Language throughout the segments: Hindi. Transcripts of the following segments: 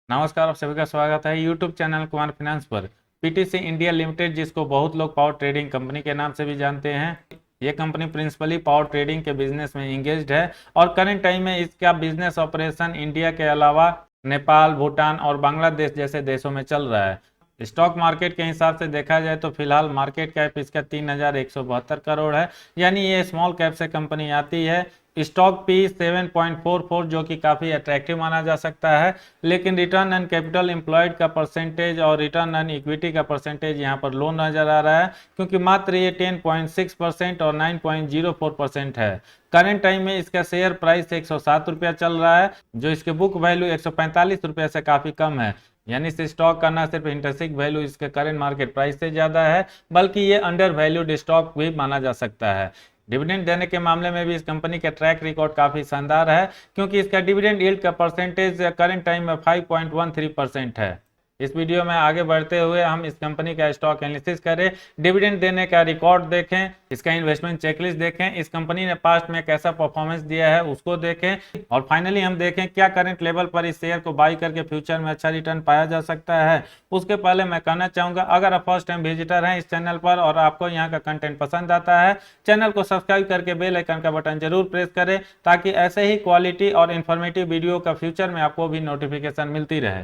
नमस्कार, आप सभी का स्वागत है यूट्यूब चैनल कुमार फाइनेंस पर। पीटीसी इंडिया लिमिटेड, जिसको बहुत लोग पावर ट्रेडिंग कंपनी के नाम से भी जानते हैं, ये कंपनी प्रिंसिपली पावर ट्रेडिंग के बिजनेस में इंगेज्ड है और करंट टाइम में इसका बिजनेस ऑपरेशन इंडिया के अलावा नेपाल, भूटान और बांग्लादेश जैसे देशों में चल रहा है। स्टॉक मार्केट के हिसाब से देखा जाए तो फिलहाल मार्केट कैप इसका 3172 करोड़ है, यानी ये स्मॉल कैप से कंपनी आती है। स्टॉक पी 7.44 जो कि काफ़ी अट्रैक्टिव माना जा सकता है, लेकिन रिटर्न ऑन कैपिटल एम्प्लॉयड का परसेंटेज और रिटर्न ऑन इक्विटी का परसेंटेज यहाँ पर लो नजर आ रहा है, क्योंकि मात्र ये 10.6% और 9.04% है। करंट टाइम में इसका शेयर प्राइस 107 रुपया चल रहा है, जो इसके बुक वैल्यू 145 रुपये से काफ़ी कम है। यानी इस स्टॉक का ना सिर्फ इंट्रिंसिक वैल्यू इसके करंट मार्केट प्राइस से ज़्यादा है, बल्कि ये अंडर वैल्यूड स्टॉक भी माना जा सकता है। डिविडेंड देने के मामले में भी इस कंपनी का ट्रैक रिकॉर्ड काफ़ी शानदार है, क्योंकि इसका डिविडेंड यील्ड का परसेंटेज करंट टाइम में 5.13% है। इस वीडियो में आगे बढ़ते हुए हम इस कंपनी का स्टॉक एनालिसिस करें, डिविडेंड देने का रिकॉर्ड देखें, इसका इन्वेस्टमेंट चेकलिस्ट देखें, इस कंपनी ने पास्ट में कैसा परफॉर्मेंस दिया है उसको देखें, और फाइनली हम देखें क्या करंट लेवल पर इस शेयर को बाई करके फ्यूचर में अच्छा रिटर्न पाया जा सकता है। उसके पहले मैं कहना चाहूँगा, अगर आप फर्स्ट टाइम विजिटर हैं इस चैनल पर और आपको यहाँ का कंटेंट पसंद आता है, चैनल को सब्सक्राइब करके बेल आइकन का बटन जरूर प्रेस करें, ताकि ऐसे ही क्वालिटी और इन्फॉर्मेटिव वीडियो का फ्यूचर में आपको भी नोटिफिकेशन मिलती रहे।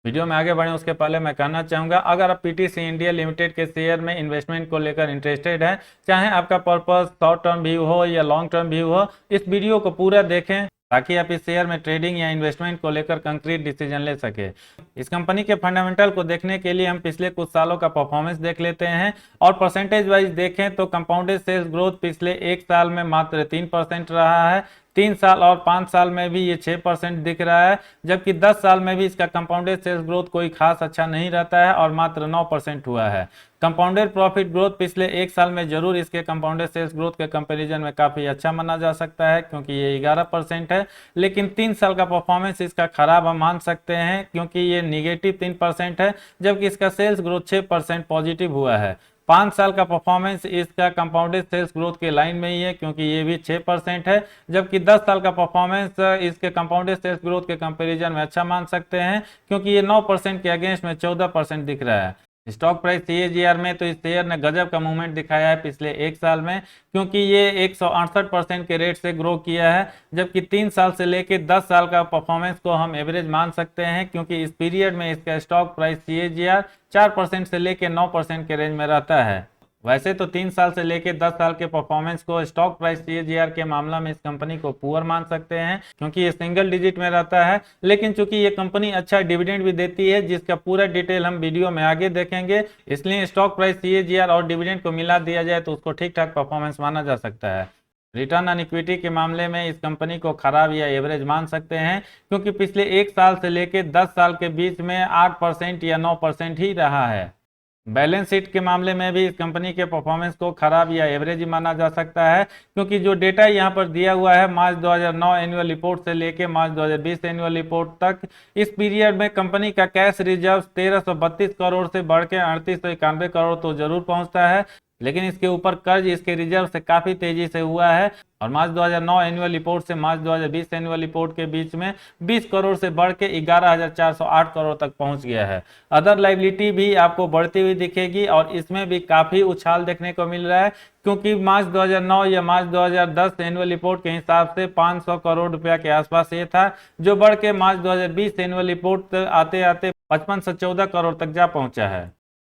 वीडियो में आगे बढ़े उसके पहले मैं कहना चाहूँगा, अगर आप पीटीसी इंडिया लिमिटेड के शेयर में इन्वेस्टमेंट को लेकर इंटरेस्टेड है, चाहे आपका पर्पस शॉर्ट टर्म व्यू हो या लॉन्ग टर्म व्यू हो, इस वीडियो को पूरा देखें ताकि आप इस शेयर में ट्रेडिंग या इन्वेस्टमेंट को लेकर कंक्रीट डिसीजन ले सके। इस कंपनी के फंडामेंटल को देखने के लिए हम पिछले कुछ सालों का परफॉर्मेंस देख लेते हैं, और परसेंटेज वाइज देखें तो कंपाउंडेड सेल्स ग्रोथ पिछले एक साल में मात्र 3% रहा है, 3 साल और 5 साल में भी ये 6% दिख रहा है, जबकि 10 साल में भी इसका कंपाउंडेड सेल्स ग्रोथ कोई खास अच्छा नहीं रहता है और मात्र 9% हुआ है। कंपाउंडेड प्रॉफिट ग्रोथ पिछले एक साल में जरूर इसके कंपाउंडेड सेल्स ग्रोथ के कंपैरिजन में काफ़ी अच्छा माना जा सकता है, क्योंकि ये 11% है, लेकिन 3 साल का परफॉर्मेंस इसका खराब हम मान सकते हैं, क्योंकि ये निगेटिव 3% है, जबकि इसका सेल्स ग्रोथ 6% पॉजिटिव हुआ है। 5 साल का परफॉर्मेंस इसका कंपाउंडेड सेल्स ग्रोथ के लाइन में ही है, क्योंकि ये भी 6% है, जबकि 10 साल का परफॉर्मेंस इसके कंपाउंडेड सेल्स ग्रोथ के कंपैरिजन में अच्छा मान सकते हैं, क्योंकि ये 9% के अगेंस्ट में 14% दिख रहा है। स्टॉक प्राइस सीएजीआर में तो इस शेयर ने गजब का मूवमेंट दिखाया है पिछले एक साल में, क्योंकि ये 168% के रेट से ग्रो किया है, जबकि 3 साल से लेकर 10 साल का परफॉर्मेंस को हम एवरेज मान सकते हैं, क्योंकि इस पीरियड में इसका स्टॉक प्राइस सीएजीआर 4% से लेकर 9% के रेंज में रहता है। वैसे तो 3 साल से लेकर 10 साल के परफॉर्मेंस को स्टॉक प्राइस सीएजीआर के मामला में इस कंपनी को पुअर मान सकते हैं, क्योंकि ये सिंगल डिजिट में रहता है, लेकिन चूंकि ये कंपनी अच्छा डिविडेंड भी देती है, जिसका पूरा डिटेल हम वीडियो में आगे देखेंगे, इसलिए स्टॉक प्राइस सीएजीआर और डिविडेंड को मिला दिया जाए तो उसको ठीक ठाक परफॉर्मेंस माना जा सकता है। रिटर्न ऑन इक्विटी के मामले में इस कंपनी को खराब या एवरेज मान सकते हैं, क्योंकि पिछले एक साल से लेकर 10 साल के बीच में 8% या 9% ही रहा है। बैलेंस शीट के मामले में भी इस कंपनी के परफॉर्मेंस को खराब या एवरेज ही माना जा सकता है, क्योंकि जो डेटा यहाँ पर दिया हुआ है मार्च 2009 एनुअल रिपोर्ट से लेकर मार्च 2020 एनुअल रिपोर्ट तक, इस पीरियड में कंपनी का कैश रिजर्व 1332 करोड़ से बढ़ के 3891 करोड़ तो जरूर पहुंचता है, लेकिन इसके ऊपर कर्ज इसके रिजर्व से काफी तेजी से हुआ है, और मार्च 2009 एनुअल रिपोर्ट से मार्च 2020 एनुअल रिपोर्ट के बीच में 20 करोड़ से बढ़ के 11,408 करोड़ तक पहुंच गया है। अदर लाइबिलिटी भी आपको बढ़ती हुई दिखेगी, और इसमें भी काफी उछाल देखने को मिल रहा है, क्योंकि मार्च 2009 या मार्च 2010 एनुअल रिपोर्ट के हिसाब से 500 करोड़ रुपया के आसपास ये था, जो बढ़ के मार्च 2020 एनुअल रिपोर्ट आते आते 55 से 14 करोड़ तक जा पहुंचा है।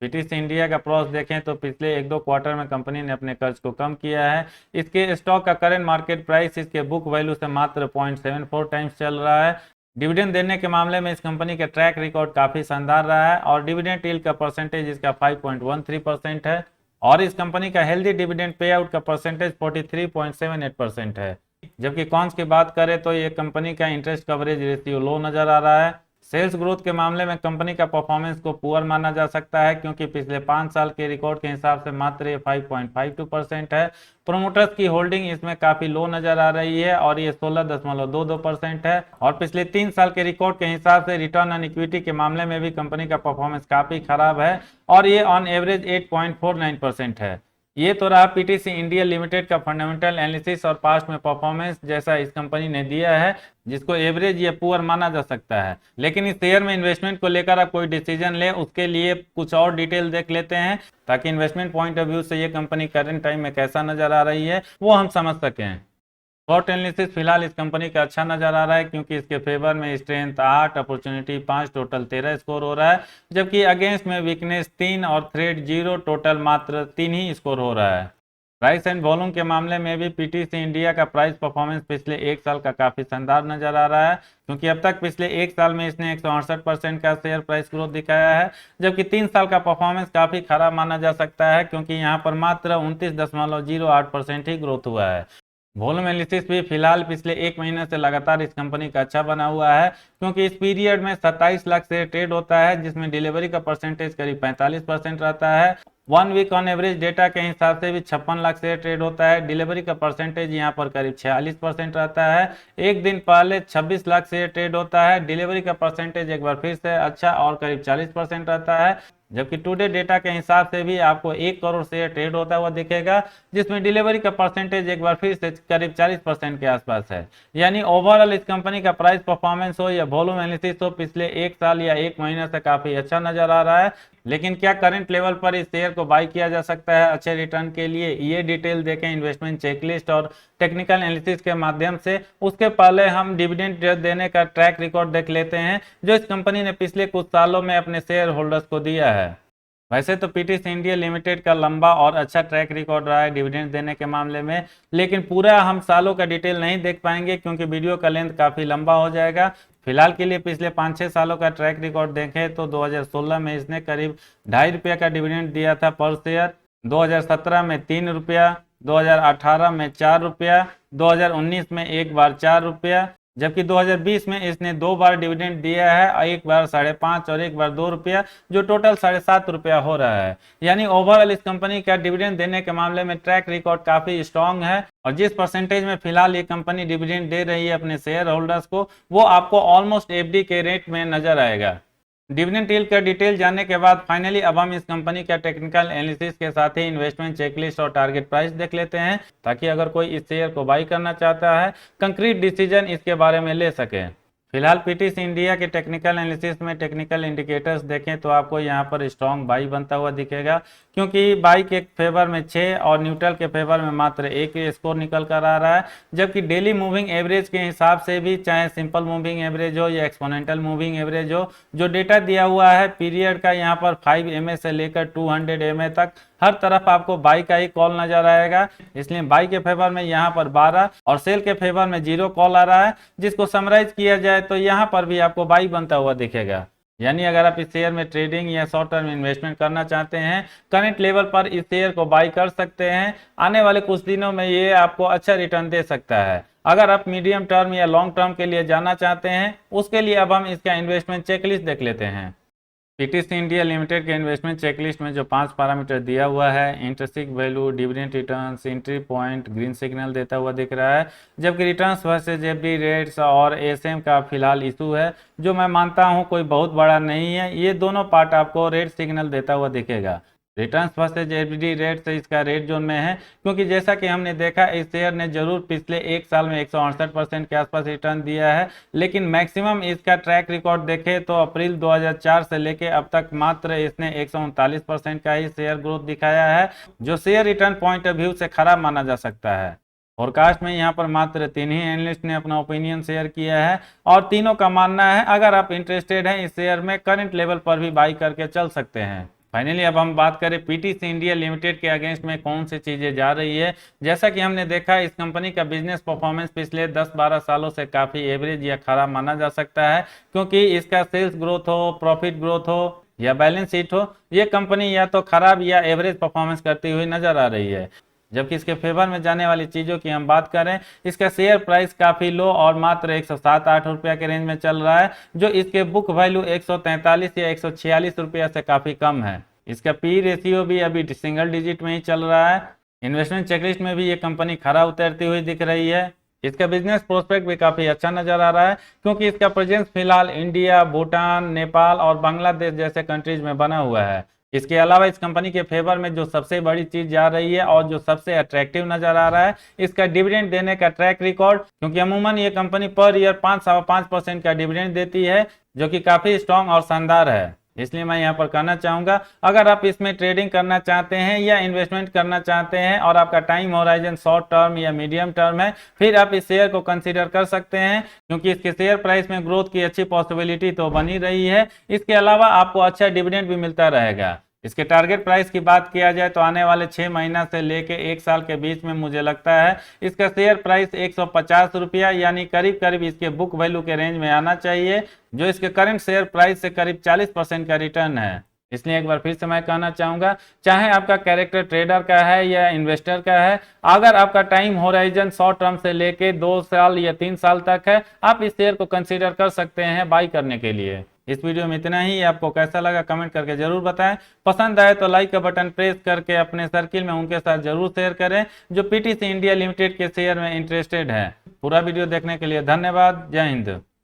पीटीसी इंडिया का प्रॉस देखें तो पिछले 1-2 क्वार्टर में कंपनी ने अपने कर्ज को कम किया है। इसके स्टॉक का करंट मार्केट प्राइस इसके बुक वैल्यू से मात्र 0.74 टाइम्स चल रहा है। डिविडेंड देने के मामले में इस कंपनी का ट्रैक रिकॉर्ड काफ़ी शानदार रहा है, और डिविडेंड यील्ड का परसेंटेज इसका 5.13% है, और इस कंपनी का हेल्दी डिविडेंड पे आउट का परसेंटेज 43.78% है। जबकि कॉन्स की बात करें तो ये कंपनी का इंटरेस्ट कवरेज रेशियो लो नजर आ रहा है। सेल्स ग्रोथ के मामले में कंपनी का परफॉर्मेंस को पुअर माना जा सकता है, क्योंकि पिछले 5 साल के रिकॉर्ड के हिसाब से मात्र ये 5.52% है। प्रोमोटर्स की होल्डिंग इसमें काफी लो नजर आ रही है, और ये 16.22% है, और पिछले 3 साल के रिकॉर्ड के हिसाब से रिटर्न ऑन इक्विटी के मामले में भी कंपनी का परफॉर्मेंस काफी खराब है, और ये ऑन एवरेज 8.49% है। ये तो रहा पीटीसी इंडिया लिमिटेड का फंडामेंटल एनालिसिस और पास्ट में परफॉर्मेंस जैसा इस कंपनी ने दिया है, जिसको एवरेज या पुअर माना जा सकता है। लेकिन इस शेयर में इन्वेस्टमेंट को लेकर आप कोई डिसीजन ले, उसके लिए कुछ और डिटेल देख लेते हैं, ताकि इन्वेस्टमेंट पॉइंट ऑफ व्यू से ये कंपनी करंट टाइम में कैसा नजर आ रही है वो हम समझ सकें। शॉर्ट एनालिसिस फिलहाल इस कंपनी का अच्छा नजर आ रहा है, क्योंकि इसके फेवर में स्ट्रेंथ 8, अपॉर्चुनिटी 5, टोटल 13 स्कोर हो रहा है, जबकि अगेंस्ट में वीकनेस 3 और थ्रेट 0, टोटल मात्र 3 ही स्कोर हो रहा है। प्राइस एंड वॉल्यूम के मामले में भी पीटीसी इंडिया का प्राइस परफॉर्मेंस पिछले एक साल का काफी शानदार नजर आ रहा है, क्योंकि अब तक पिछले एक साल में इसने 168% का शेयर प्राइस ग्रोथ दिखाया है, जबकि 3 साल का परफॉर्मेंस काफी खराब माना जा सकता है, क्योंकि यहाँ पर मात्र 29.08% ही ग्रोथ हुआ है। वॉल्यूम एनालिसिस भी फिलहाल पिछले एक महीने से लगातार इस कंपनी का अच्छा बना हुआ है, क्योंकि इस पीरियड में 27 लाख शेयर ट्रेड होता है, जिसमें डिलीवरी का परसेंटेज करीब 45% रहता है। 1 वीक ऑन एवरेज डेटा के हिसाब से भी 56 लाख शेयर ट्रेड होता है, डिलीवरी का परसेंटेज यहाँ पर करीब 46% रहता है। एक दिन पहले 26 लाख शेयर ट्रेड होता है, डिलीवरी का परसेंटेज एक बार फिर से अच्छा और करीब 40% रहता है, जबकि टुडे डेटा के हिसाब से भी आपको 1 करोड़ शेयर ट्रेड होता हुआ दिखेगा, जिसमें डिलीवरी का परसेंटेज एक बार फिर से करीब 40% के आसपास है। यानी ओवरऑल इस कंपनी का प्राइस परफॉर्मेंस हो या वॉल्यूम एनालिसिस हो, पिछले एक साल या एक महीने से काफी अच्छा नजर आ रहा है। लेकिन क्या करंट लेवल पर इस शेयर को बाय किया जा सकता है अच्छे रिटर्न के लिए, ये डिटेल देखें इन्वेस्टमेंट चेकलिस्ट और टेक्निकल एनालिसिस के माध्यम से। उसके पहले हम डिविडेंड देने का ट्रैक रिकॉर्ड देख लेते हैं, जो इस कंपनी ने पिछले कुछ सालों में अपने शेयर होल्डर्स को दिया है। वैसे तो पीटीसी इंडिया लिमिटेड का लंबा और अच्छा ट्रैक रिकॉर्ड रहा है डिविडेंड देने के मामले में, लेकिन पूरा हम सालों का डिटेल नहीं देख पाएंगे, क्योंकि वीडियो का लेंथ काफी लंबा हो जाएगा। फिलहाल के लिए पिछले 5-6 सालों का ट्रैक रिकॉर्ड देखें तो 2016 में इसने करीब ₹2.5 का डिविडेंड दिया था पर शेयर, 2017 में ₹3, 2018 में ₹4, 2019 में एक बार ₹4, जबकि 2020 में इसने 2 बार डिविडेंड दिया है, एक बार 5.5 और एक बार ₹2, जो टोटल ₹7.5 हो रहा है। यानी ओवरऑल इस कंपनी का डिविडेंड देने के मामले में ट्रैक रिकॉर्ड काफी स्ट्रांग है, और जिस परसेंटेज में फिलहाल ये कंपनी डिविडेंड दे रही है अपने शेयर होल्डर्स को, वो आपको ऑलमोस्ट एफडी के रेट में नजर आएगा। डिविडेंड यील्ड का डिटेल जानने के बाद फाइनली अब हम इस कंपनी का टेक्निकल एनालिसिस के साथ ही इन्वेस्टमेंट चेकलिस्ट और टारगेट प्राइस देख लेते हैं, ताकि अगर कोई इस शेयर को बाई करना चाहता है कंक्रीट डिसीजन इसके बारे में ले सके। फिलहाल पीटीसी इंडिया के टेक्निकल एनालिसिस में टेक्निकल इंडिकेटर्स देखें तो आपको यहाँ पर स्ट्रॉन्ग बाई बनता हुआ दिखेगा, क्योंकि बाई के फेवर में 6 और न्यूट्रल के फेवर में मात्र 1 स्कोर निकल कर आ रहा है, जबकि डेली मूविंग एवरेज के हिसाब से भी, चाहे सिंपल मूविंग एवरेज हो या एक्सपोनेंशियल मूविंग एवरेज हो, जो डेटा दिया हुआ है पीरियड का यहाँ पर 5 MA से लेकर 200 MA तक हर तरफ आपको बाई का ही कॉल नजर आएगा। इसलिए बाई के फेवर में यहाँ पर 12 और सेल के फेवर में 0 कॉल आ रहा है, जिसको समराइज किया जाए तो यहाँ पर भी आपको बाई बनता हुआ दिखेगा। यानी अगर आप इस शेयर में ट्रेडिंग या शॉर्ट टर्म इन्वेस्टमेंट करना चाहते हैं, करंट लेवल पर इस शेयर को बाई कर सकते हैं। आने वाले कुछ दिनों में ये आपको अच्छा रिटर्न दे सकता है। अगर आप मीडियम टर्म या लॉन्ग टर्म के लिए जाना चाहते हैं, उसके लिए अब हम इसका इन्वेस्टमेंट चेकलिस्ट देख लेते हैं। पीटीसी इंडिया लिमिटेड के इन्वेस्टमेंट चेकलिस्ट में जो 5 पैरामीटर दिया हुआ है, intrinsic value, dividend returns, entry point, green signal देता हुआ दिख रहा है, जबकि रिटर्न्स वर्सेज एफडी रेट्स और एसएम का फिलहाल इशू है, जो मैं मानता हूं कोई बहुत बड़ा नहीं है। ये दोनों पार्ट आपको रेड सिग्नल देता हुआ दिखेगा। रिटर्न्स वर्सेज एफडी रेट से इसका रेड जोन में है, क्योंकि जैसा कि हमने देखा इस शेयर ने जरूर पिछले एक साल में 168% के आसपास रिटर्न दिया है, लेकिन मैक्सिमम इसका ट्रैक रिकॉर्ड देखें तो अप्रैल 2004 से लेके अब तक मात्र इसने 139% का ही शेयर ग्रोथ दिखाया है, जो share return point of view से खराब माना जा सकता है। फोरकास्ट में यहाँ पर मात्र 3 ही एनालिस्ट ने अपना ओपिनियन शेयर किया है, और तीनों का मानना है अगर आप इंटरेस्टेड हैं इस शेयर में, करंट लेवल पर भी बाई करके चल सकते हैं। फाइनली अब हम बात करें पीटीसी इंडिया लिमिटेड के अगेंस्ट में कौन सी चीजें जा रही है। जैसा कि हमने देखा इस कंपनी का बिजनेस परफॉर्मेंस पिछले 10-12 सालों से काफी एवरेज या खराब माना जा सकता है, क्योंकि इसका सेल्स ग्रोथ हो, प्रॉफिट ग्रोथ हो या बैलेंस शीट हो, ये कंपनी या तो खराब या एवरेज परफॉर्मेंस करती हुई नजर आ रही है। जबकि इसके फेवर में जाने वाली चीजों की हम बात करें, इसका शेयर प्राइस काफी लो और मात्र 107-8 रुपया के रेंज में चल रहा है, जो इसके बुक वैल्यू 143 या 146 रुपया से काफी कम है। इसका पी रेशियो भी अभी सिंगल डिजिट में ही चल रहा है। इन्वेस्टमेंट चेकलिस्ट में भी ये कंपनी खरा उतरती हुई दिख रही है। इसका बिजनेस प्रोस्पेक्ट भी काफी अच्छा नजर आ रहा है, क्योंकि इसका प्रेजेंस फिलहाल इंडिया, भूटान, नेपाल और बांग्लादेश जैसे कंट्रीज में बना हुआ है। इसके अलावा इस कंपनी के फेवर में जो सबसे बड़ी चीज जा रही है और जो सबसे अट्रैक्टिव नजर आ रहा है, इसका डिविडेंड देने का ट्रैक रिकॉर्ड, क्योंकि अमूमन ये कंपनी पर ईयर 5.5% का डिविडेंड देती है, जो कि काफी स्ट्रांग और शानदार है। इसलिए मैं यहाँ पर कहना चाहूंगा, अगर आप इसमें ट्रेडिंग करना चाहते हैं या इन्वेस्टमेंट करना चाहते हैं और आपका टाइम होराइजन शॉर्ट टर्म या मीडियम टर्म है, फिर आप इस शेयर को कंसीडर कर सकते हैं, क्योंकि इसके शेयर प्राइस में ग्रोथ की अच्छी पॉसिबिलिटी तो बनी रही है। इसके अलावा आपको अच्छा डिविडेंड भी मिलता रहेगा। इसके टारगेट प्राइस की बात किया जाए तो आने वाले 6 महीना से लेके 1 साल के बीच में मुझे लगता है इसका शेयर प्राइस 150 रुपया यानी करीब करीब इसके बुक वैल्यू के रेंज में आना चाहिए, जो इसके करंट शेयर प्राइस से करीब 40% का रिटर्न है। इसलिए एक बार फिर से मैं कहना चाहूंगा, चाहे आपका कैरेक्टर ट्रेडर का है या इन्वेस्टर का है, अगर आपका टाइम होराइजन शॉर्ट टर्म से लेके 2 साल या 3 साल तक है, आप इस शेयर को कंसीडर कर सकते हैं बाई करने के लिए। इस वीडियो में इतना ही। आपको कैसा लगा कमेंट करके जरूर बताएं। पसंद आए तो लाइक का बटन प्रेस करके अपने सर्किल में उनके साथ जरूर शेयर करें जो पीटीसी इंडिया लिमिटेड के शेयर में इंटरेस्टेड है। पूरा वीडियो देखने के लिए धन्यवाद। जय हिंद।